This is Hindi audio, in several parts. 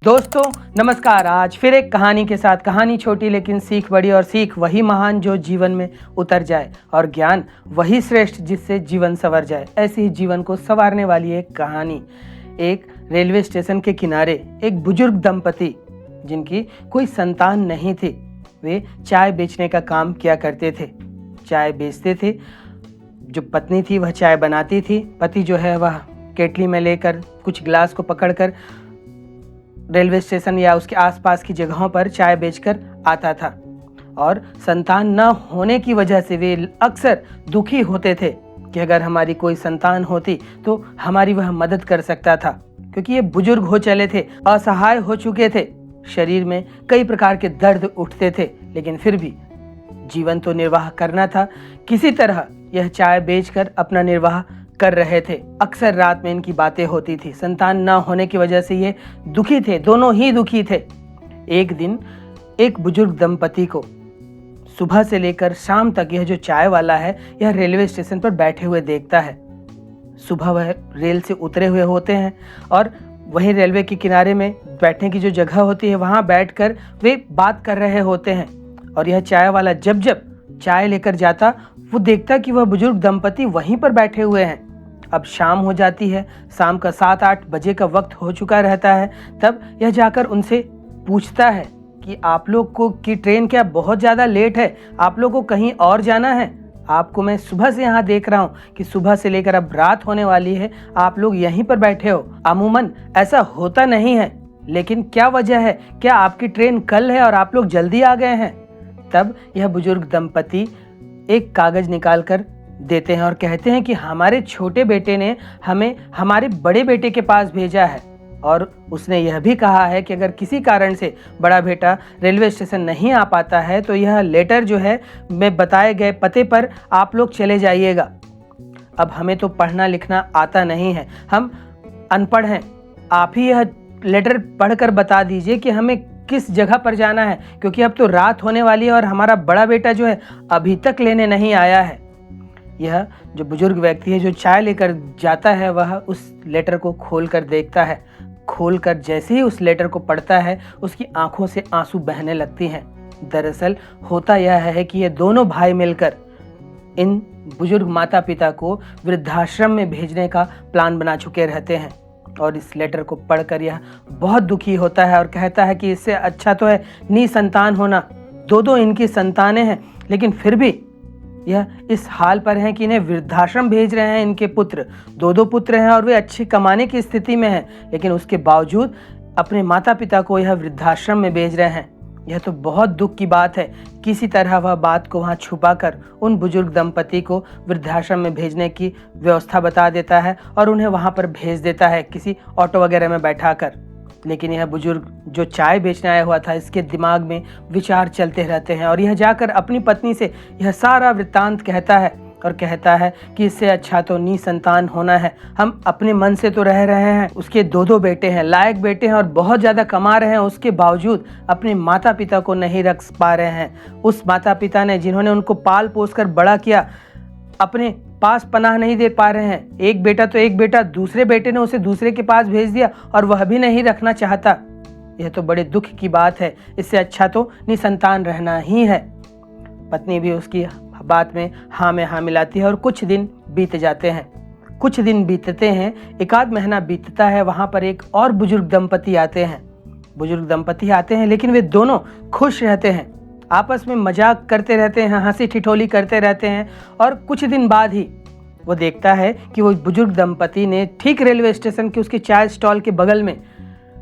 दोस्तों नमस्कार। आज फिर एक कहानी के साथ, कहानी छोटी लेकिन सीख बड़ी, और सीख वही महान जो जीवन में उतर जाए, और ज्ञान वही श्रेष्ठ जिससे जीवन संवर जाए। ऐसे ही जीवन को संवारने वाली एक कहानी। एक रेलवे स्टेशन के किनारे एक बुजुर्ग दंपति जिनकी कोई संतान नहीं थी, वे चाय बेचने का काम किया करते थे। चाय बेचते थे। जो पत्नी थी वह चाय बनाती थी, पति जो है वह केटली में लेकर कुछ गिलास को पकड़कर रेलवे स्टेशन या उसके आसपास की जगहों पर चाय बेचकर आता था। और संतान न होने की वजह से वे अक्सर दुखी होते थे कि अगर हमारी कोई संतान होती तो हमारी वह मदद कर सकता था, क्योंकि ये बुजुर्ग हो चले थे, असहाय हो चुके थे, शरीर में कई प्रकार के दर्द उठते थे, लेकिन फिर भी जीवन तो निर्वाह करना था। किसी तरह यह चाय बेचकर अपना निर्वाह कर रहे थे। अक्सर रात में इनकी बातें होती थी। संतान न होने की वजह से ये दुखी थे, दोनों ही दुखी थे। एक दिन एक बुजुर्ग दंपति को सुबह से लेकर शाम तक यह जो चाय वाला है यह रेलवे स्टेशन पर बैठे हुए देखता है। सुबह वह रेल से उतरे हुए होते हैं और वहीं रेलवे के किनारे में बैठने की जो जगह होती है वहां बैठकर वे बात कर रहे होते हैं। और यह चाय वाला जब जब चाय लेकर जाता वो देखता कि वह बुजुर्ग दंपति वहीं पर बैठे हुए हैं। अब शाम हो जाती है, शाम का 7-8 बजे का वक्त हो चुका रहता है। तब यह जाकर उनसे पूछता है कि आप लोग को की ट्रेन क्या बहुत ज़्यादा लेट है, आप लोग को कहीं और जाना है? आपको मैं सुबह से यहाँ देख रहा हूँ कि सुबह से लेकर अब रात होने वाली है, आप लोग यहीं पर बैठे हो। अमूमन ऐसा होता नहीं है, लेकिन क्या वजह है? क्या आपकी ट्रेन कल है और आप लोग जल्दी आ गए हैं? तब यह बुजुर्ग दंपति एक कागज निकालकर देते हैं और कहते हैं कि हमारे छोटे बेटे ने हमें हमारे बड़े बेटे के पास भेजा है, और उसने यह भी कहा है कि अगर किसी कारण से बड़ा बेटा रेलवे स्टेशन नहीं आ पाता है तो यह लेटर जो है मैं बताए गए पते पर आप लोग चले जाइएगा। अब हमें तो पढ़ना लिखना आता नहीं है, हम अनपढ़ हैं, आप ही यह लेटर पढ़कर बता दीजिए कि हमें किस जगह पर जाना है, क्योंकि अब तो रात होने वाली है और हमारा बड़ा बेटा जो है अभी तक लेने नहीं आया है। यह जो बुजुर्ग व्यक्ति है जो चाय लेकर जाता है वह उस लेटर को खोलकर देखता है। खोलकर जैसे ही उस लेटर को पढ़ता है उसकी आंखों से आंसू बहने लगती हैं। दरअसल होता यह है कि ये दोनों भाई मिलकर इन बुजुर्ग माता पिता को वृद्धाश्रम में भेजने का प्लान बना चुके रहते हैं। और इस लेटर को पढ़कर यह बहुत दुखी होता है और कहता है कि इससे अच्छा तो है निसंतान होना। दो इनकी संतानें हैं, लेकिन फिर भी यह इस हाल पर हैं कि इन्हें वृद्धाश्रम भेज रहे हैं। इनके पुत्र दो पुत्र हैं और वे अच्छी कमाने की स्थिति में हैं, लेकिन उसके बावजूद अपने माता पिता को यह वृद्धाश्रम में भेज रहे हैं। यह तो बहुत दुख की बात है। किसी तरह वह बात को वहाँ छुपाकर उन बुजुर्ग दंपति को वृद्धाश्रम में भेजने की व्यवस्था बता देता है और उन्हें वहाँ पर भेज देता है किसी ऑटो वगैरह में बैठाकर। लेकिन यह बुजुर्ग जो चाय बेचने आया हुआ था, इसके दिमाग में विचार चलते रहते हैं और यह जाकर अपनी पत्नी से यह सारा वृत्तांत कहता है और कहता है कि इससे अच्छा तो निसंतान होना है। हम अपने मन से तो रह रहे हैं, उसके दो बेटे हैं, लायक बेटे हैं और बहुत ज़्यादा कमा रहे हैं, उसके बावजूद अपने माता पिता को नहीं रख पा रहे हैं। उस माता पिता ने जिन्होंने उनको पाल पोस कर बड़ा किया, अपने पास पनाह नहीं दे पा रहे हैं। एक बेटा तो एक बेटा, दूसरे बेटे ने उसे दूसरे के पास भेज दिया और वह भी नहीं रखना चाहता। यह तो बड़े दुख की बात है। इससे अच्छा तो निसंतान रहना ही है। पत्नी भी उसकी बात में हाँ में हाँ मिलाती है और कुछ दिन बीत जाते हैं। कुछ दिन बीतते हैं, 1 आध महीना बीतता है। वहाँ पर एक और बुजुर्ग दंपति आते हैं। बुजुर्ग दंपति आते हैं, लेकिन वे दोनों खुश रहते हैं, आपस में मजाक करते रहते हैं, हंसी ठिठोली करते रहते हैं। और कुछ दिन बाद ही वो देखता है कि वो बुजुर्ग दंपति ने ठीक रेलवे स्टेशन के उसके चाय स्टॉल के बगल में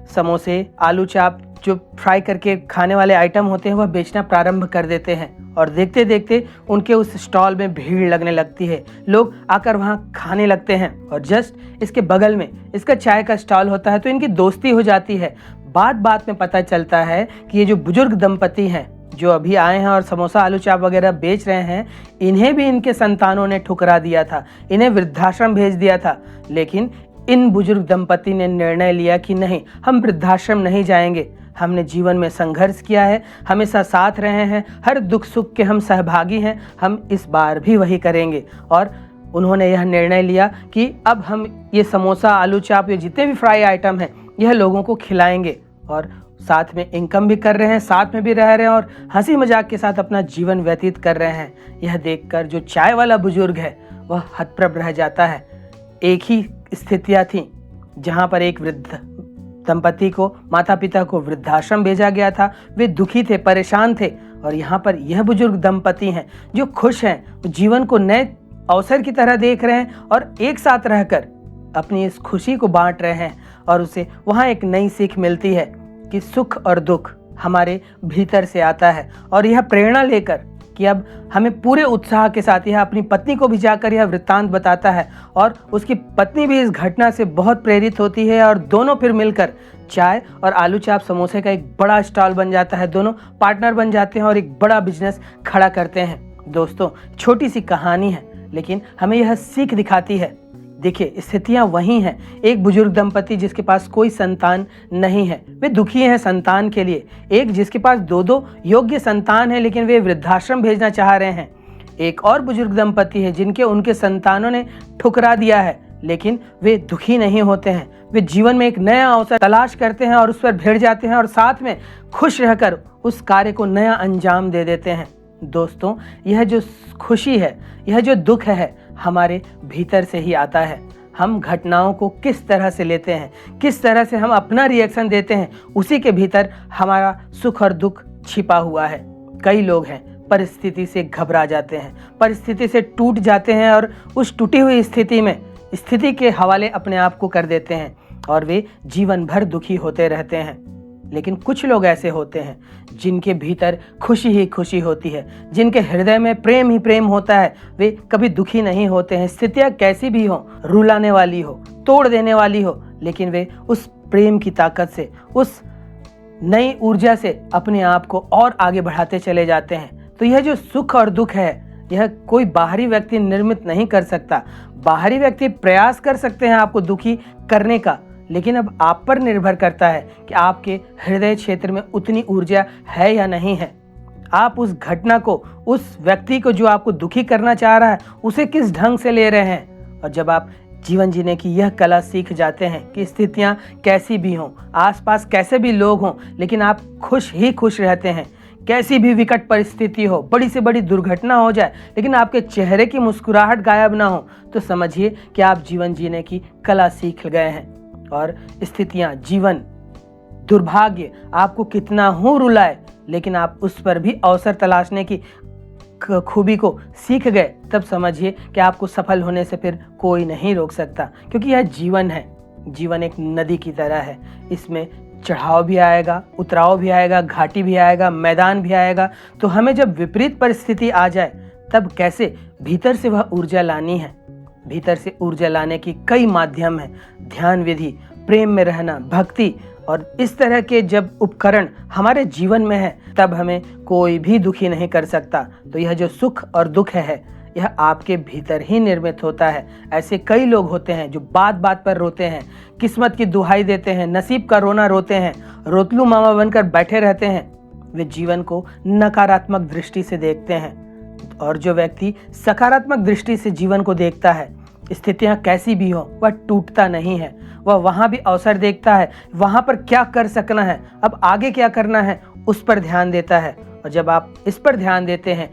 समोसे, आलू चाप, जो फ्राई करके खाने वाले आइटम होते हैं वह बेचना प्रारंभ कर देते हैं। और देखते देखते उनके उस स्टॉल में भीड़ लगने लगती है, लोग आकर वहाँ खाने लगते हैं। और जस्ट इसके बगल में इसका चाय का स्टॉल होता है, तो इनकी दोस्ती हो जाती है। बात में पता चलता है कि ये जो बुजुर्ग दंपति हैं जो अभी आए हैं और समोसा आलू चाप वगैरह बेच रहे हैं, इन्हें भी इनके संतानों ने ठुकरा दिया था, इन्हें वृद्धाश्रम भेज दिया था। लेकिन इन बुजुर्ग दंपति ने निर्णय लिया कि नहीं, हम वृद्धाश्रम नहीं जाएंगे। हमने जीवन में संघर्ष किया है, हमेशा साथ रहे हैं, हर दुख सुख के हम सहभागी हैं, हम इस बार भी वही करेंगे। और उन्होंने यह निर्णय लिया कि अब हम ये समोसा आलू चाप, ये जितने भी फ्राई आइटम हैं, यह लोगों को खिलाएंगे। और साथ में इनकम भी कर रहे हैं, साथ में भी रह रहे हैं और हंसी मजाक के साथ अपना जीवन व्यतीत कर रहे हैं। यह देखकर जो चाय वाला बुजुर्ग है वह हतप्रभ रह जाता है। एक ही स्थितियां थी जहां पर एक वृद्ध दंपति को, माता पिता को वृद्धाश्रम भेजा गया था। वे दुखी थे, परेशान थे, और यहाँ पर यह बुजुर्ग दंपति हैं जो खुश हैं, जीवन को नए अवसर की तरह देख रहे हैं और एक साथ रहकर अपनी इस खुशी को बांट रहे हैं। और उसे वहाँ एक नई सीख मिलती है कि सुख और दुख हमारे भीतर से आता है। और यह प्रेरणा लेकर कि अब हमें पूरे उत्साह के साथ यह अपनी पत्नी को भी जाकर यह वृत्तांत बताता है और उसकी पत्नी भी इस घटना से बहुत प्रेरित होती है और दोनों फिर मिलकर चाय और आलू चाप समोसे का एक बड़ा स्टॉल बन जाता है। दोनों पार्टनर बन जाते हैं और एक बड़ा बिजनेस खड़ा करते हैं। दोस्तों, छोटी सी कहानी है लेकिन हमें यह सीख दिखाती है। देखिए, स्थितियां वही हैं। एक बुजुर्ग दंपति जिसके पास कोई संतान नहीं है, वे दुखी हैं संतान के लिए। एक जिसके पास दो योग्य संतान है लेकिन वे वृद्धाश्रम भेजना चाह रहे हैं। एक और बुजुर्ग दंपति है जिनके उनके संतानों ने ठुकरा दिया है, लेकिन वे दुखी नहीं होते हैं। वे जीवन में एक नया अवसर तलाश करते हैं और उस पर भिड़ जाते हैं और साथ में खुश रहकर उस कार्य को नया अंजाम दे देते हैं। दोस्तों, यह जो खुशी है, यह जो दुख है, हमारे भीतर से ही आता है। हम घटनाओं को किस तरह से लेते हैं, किस तरह से हम अपना रिएक्शन देते हैं, उसी के भीतर हमारा सुख और दुख छिपा हुआ है। कई लोग हैं परिस्थिति से घबरा जाते हैं, परिस्थिति से टूट जाते हैं और उस टूटी हुई स्थिति में स्थिति के हवाले अपने आप को कर देते हैं और वे जीवन भर दुखी होते रहते हैं। लेकिन कुछ लोग ऐसे होते हैं जिनके भीतर खुशी ही खुशी होती है, जिनके हृदय में प्रेम ही प्रेम होता है। वे कभी दुखी नहीं होते हैं। स्थितियां कैसी भी हो, रुलाने वाली हो, तोड़ देने वाली हो, लेकिन वे उस प्रेम की ताकत से, उस नई ऊर्जा से अपने आप को और आगे बढ़ाते चले जाते हैं। तो यह जो सुख और दुख है, यह कोई बाहरी व्यक्ति निर्मित नहीं कर सकता। बाहरी व्यक्ति प्रयास कर सकते हैं आपको दुखी करने का, लेकिन अब आप पर निर्भर करता है कि आपके हृदय क्षेत्र में उतनी ऊर्जा है या नहीं है। आप उस घटना को, उस व्यक्ति को जो आपको दुखी करना चाह रहा है, उसे किस ढंग से ले रहे हैं। और जब आप जीवन जीने की यह कला सीख जाते हैं कि स्थितियां कैसी भी हों, आसपास कैसे भी लोग हों, लेकिन आप खुश ही खुश रहते हैं। कैसी भी विकट परिस्थिति हो, बड़ी से बड़ी दुर्घटना हो जाए, लेकिन आपके चेहरे की मुस्कुराहट गायब ना हो, तो समझिए कि आप जीवन जीने की कला सीख गए हैं। और स्थितियां, जीवन, दुर्भाग्य आपको कितना हो रुलाए, लेकिन आप उस पर भी अवसर तलाशने की खूबी को सीख गए, तब समझिए कि आपको सफल होने से फिर कोई नहीं रोक सकता। क्योंकि यह जीवन है। जीवन एक नदी की तरह है। इसमें चढ़ाव भी आएगा, उतराव भी आएगा, घाटी भी आएगा, मैदान भी आएगा। तो हमें जब विपरीत परिस्थिति आ जाए, तब कैसे भीतर से वह ऊर्जा लानी है। भीतर से ऊर्जा लाने की कई माध्यम हैं। ध्यान विधि, प्रेम में रहना, भक्ति, और इस तरह के जब उपकरण हमारे जीवन में है, तब हमें कोई भी दुखी नहीं कर सकता। तो यह जो सुख और दुख है, यह आपके भीतर ही निर्मित होता है। ऐसे कई लोग होते हैं जो बात बात पर रोते हैं, किस्मत की दुहाई देते हैं, नसीब का रोना रोते हैं, रोतलू मामा बनकर बैठे रहते हैं। वे जीवन को नकारात्मक दृष्टि से देखते हैं। और जो व्यक्ति सकारात्मक दृष्टि से जीवन को देखता है, स्थितियां कैसी भी हो, वह टूटता नहीं है। वह वहां भी अवसर देखता है, वहां पर क्या कर सकना है, अब आगे क्या करना है, उस पर ध्यान देता है। और जब आप इस पर ध्यान देते हैं,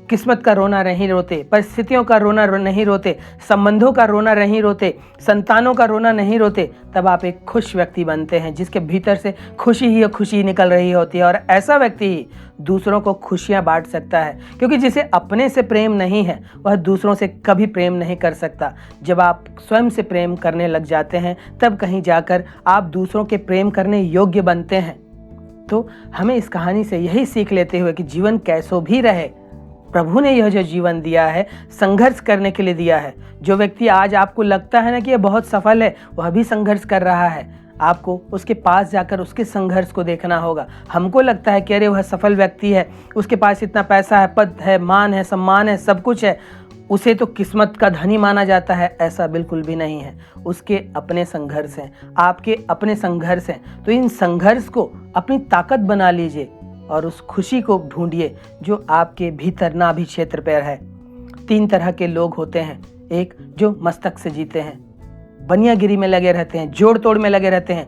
किस्मत का रोना नहीं रोते, परिस्थितियों का रोना नहीं रोते, संबंधों का रोना नहीं रोते, संतानों का रोना नहीं रोते, तब आप एक खुश व्यक्ति बनते हैं जिसके भीतर से खुशी ही खुशी निकल रही होती है। और ऐसा व्यक्ति ही दूसरों को खुशियां बांट सकता है, क्योंकि जिसे अपने से प्रेम नहीं है, वह दूसरों से कभी प्रेम नहीं कर सकता। जब आप स्वयं से प्रेम करने लग जाते हैं, तब कहीं जाकर आप दूसरों के प्रेम करने योग्य बनते हैं। तो हमें इस कहानी से यही सीख लेते हुए कि जीवन कैसो भी रहे, प्रभु ने यह जो जीवन दिया है, संघर्ष करने के लिए दिया है। जो व्यक्ति आज आपको लगता है ना कि यह बहुत सफल है, वह भी संघर्ष कर रहा है। आपको उसके पास जाकर उसके संघर्ष को देखना होगा। हमको लगता है कि अरे वह सफल व्यक्ति है, उसके पास इतना पैसा है, पद है, मान है, सम्मान है, सब कुछ है, उसे तो किस्मत का धनी माना जाता है। ऐसा बिल्कुल भी नहीं है। उसके अपने संघर्ष हैं, आपके अपने संघर्ष हैं। तो इन संघर्ष को अपनी ताकत बना लीजिए और उस खुशी को ढूंढिए जो आपके भीतर नाभि क्षेत्र पर है। 3 तरह के लोग होते हैं। एक जो मस्तक से जीते हैं, बनियागिरी में लगे रहते हैं, जोड़ तोड़ में लगे रहते हैं,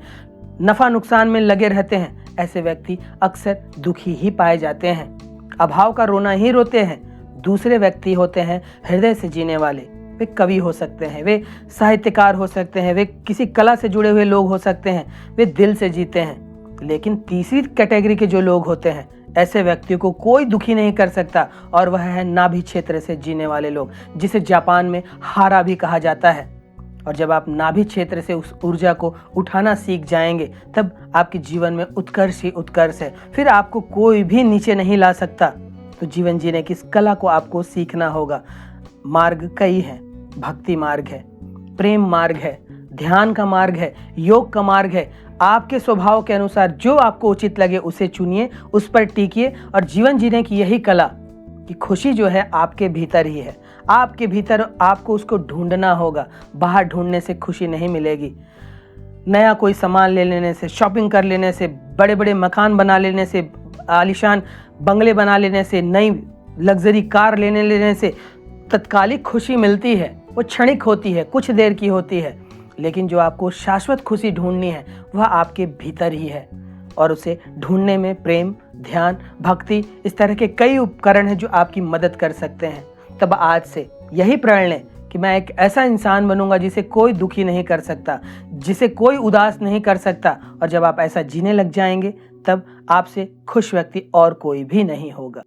नफा नुकसान में लगे रहते हैं, ऐसे व्यक्ति अक्सर दुखी ही पाए जाते हैं। अभाव का रोना ही रोते हैं। दूसरे व्यक्ति होते हैं हृदय से जीने वाले। वे कवि हो सकते हैं, वे साहित्यकार हो सकते हैं, वे किसी कला से जुड़े हुए लोग हो सकते हैं, वे दिल से जीते हैं। लेकिन तीसरी कैटेगरी के जो लोग होते हैं, ऐसे व्यक्तियों को कोई दुखी नहीं कर सकता, और वह है नाभि क्षेत्र से जीने वाले लोग, जिसे जापान में हारा भी कहा जाता है। और जब आप नाभि क्षेत्र से उस ऊर्जा को उठाना सीख जाएंगे, तब आपके जीवन में उत्कर्ष ही उत्कर्ष है। फिर आपको कोई भी नीचे नहीं ला सकता। तो जीवन जीने की इस कला को आपको सीखना होगा। मार्ग कई हैं। भक्ति मार्ग है, प्रेम मार्ग है, ध्यान का मार्ग है, योग का मार्ग है। आपके स्वभाव के अनुसार जो आपको उचित लगे उसे चुनिए, उस पर टिकिए। और जीवन जीने की यही कला कि खुशी जो है आपके भीतर ही है। आपके भीतर आपको उसको ढूंढना होगा। बाहर ढूंढने से खुशी नहीं मिलेगी। नया कोई सामान ले लेने से, शॉपिंग कर लेने से, बड़े बड़े मकान बना लेने से, आलीशान बंगले बना लेने से, नई लग्जरी कार लेने से तत्कालिक खुशी मिलती है। वो क्षणिक होती है, कुछ देर की होती है। लेकिन जो आपको शाश्वत खुशी ढूंढनी है वह आपके भीतर ही है। और उसे ढूंढने में प्रेम, ध्यान, भक्ति, इस तरह के कई उपकरण हैं जो आपकी मदद कर सकते हैं। तब आज से यही प्रण लें कि मैं एक ऐसा इंसान बनूंगा जिसे कोई दुखी नहीं कर सकता, जिसे कोई उदास नहीं कर सकता। और जब आप ऐसा जीने लग जाएंगे, तब आपसे खुश व्यक्ति और कोई भी नहीं होगा।